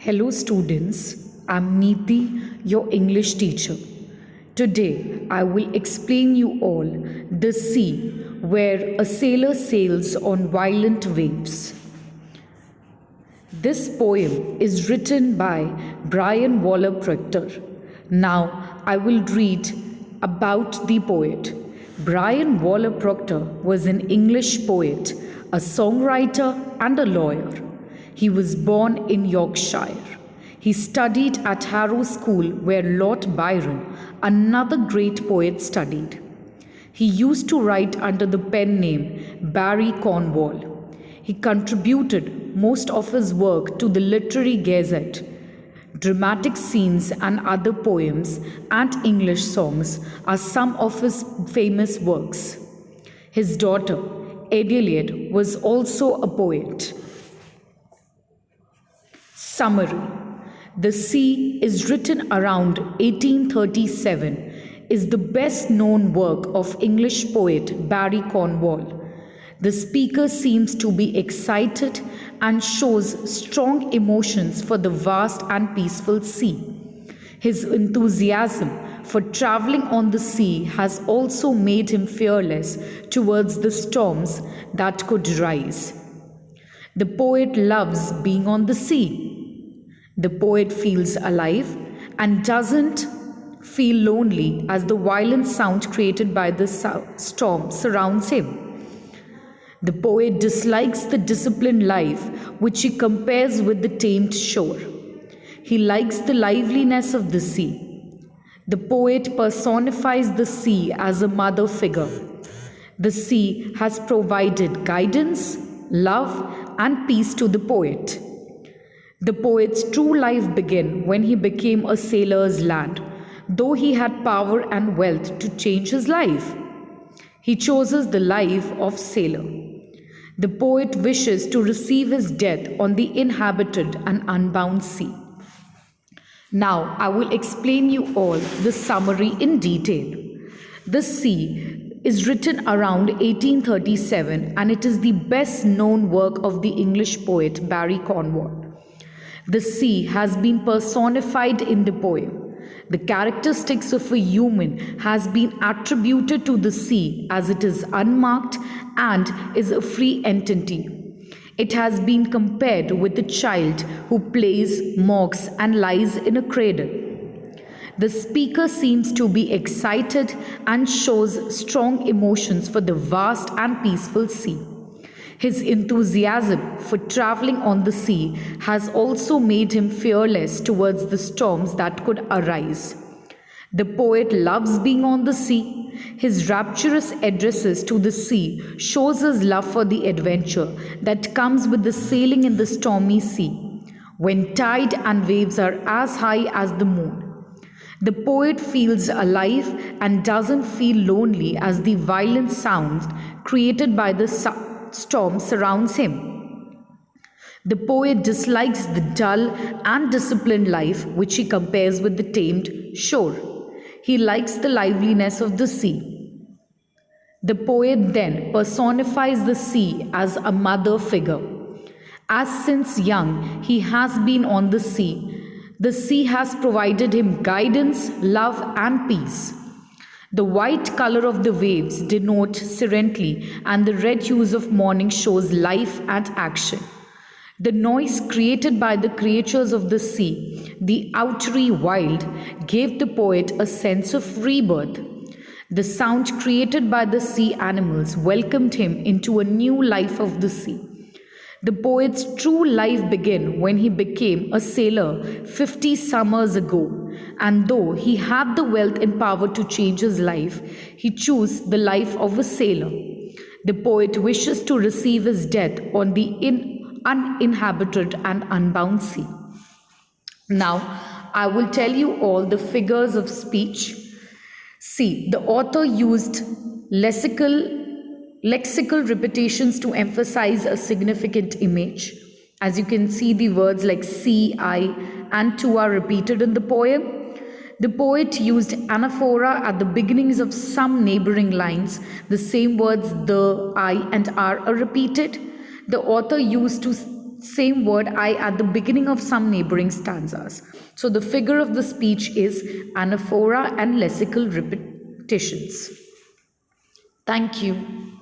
Hello, students. I'm Niti, your English teacher. Today, I will explain you all the sea where a sailor sails on violent waves. This poem is written by Brian Waller Proctor. Now, I will read about the poet. Brian Waller Proctor was an English poet, a songwriter, and a lawyer. He was born in Yorkshire. He studied at Harrow School, where Lord Byron, another great poet, studied. He used to write under the pen name Barry Cornwall. He contributed most of his work to the Literary Gazette. Dramatic scenes and other poems and English songs are some of his famous works. His daughter, Adelaide, was also a poet. Summary: The Sea is written around 1837, is the best known work of English poet Barry Cornwall. The speaker seems to be excited and shows strong emotions for the vast and peaceful sea. His enthusiasm for traveling on the sea has also made him fearless towards the storms that could rise. The poet loves being on the sea. The poet feels alive and doesn't feel lonely as the violent sound created by the storm surrounds him. The poet dislikes the disciplined life which he compares with the tamed shore. He likes the liveliness of the sea. The poet personifies the sea as a mother figure. The sea has provided guidance, love, and peace to the poet. The poet's true life began when he became a sailor's lad, though he had power and wealth to change his life. He chooses the life of sailor. The poet wishes to receive his death on the inhabited and unbound sea. Now I will explain you all the summary in detail. The Sea is written around 1837 and it is the best known work of the English poet Barry Cornwall. The sea has been personified in the poem. The characteristics of a human has been attributed to the sea as it is unmarked and is a free entity. It has been compared with a child who plays, mocks, and lies in a cradle. The speaker seems to be excited and shows strong emotions for the vast and peaceful sea. His enthusiasm for traveling on the sea has also made him fearless towards the storms that could arise. The poet loves being on the sea. His rapturous addresses to the sea shows his love for the adventure that comes with the sailing in the stormy sea, when tide and waves are as high as the moon. The poet feels alive and doesn't feel lonely as the violent sound created by the storm surrounds him. The poet dislikes the dull and disciplined life which he compares with the tamed shore. He likes the liveliness of the sea. The poet then personifies the sea as a mother figure. As since young he has been on the sea has provided him guidance, love, and peace. The white color of the waves denotes serenity, and the red hues of morning shows life and action. The noise created by the creatures of the sea, the outre wild, gave the poet a sense of rebirth. The sound created by the sea animals welcomed him into a new life of the sea. The poet's true life began when he became a sailor 50 summers ago, and though he had the wealth and power to change his life, he chose the life of a sailor. The poet wishes to receive his death on the uninhabited and unbound sea. Now, I will tell you all the figures of speech. See, the author used lexical repetitions to emphasize a significant image. As you can see, the words like see, I, and to are repeated in the poem. The poet used anaphora at the beginnings of some neighboring lines. The same words the, I, and are repeated. The author used to same word I at the beginning of some neighboring stanzas. So the figure of the speech is anaphora and lexical repetitions. Thank you.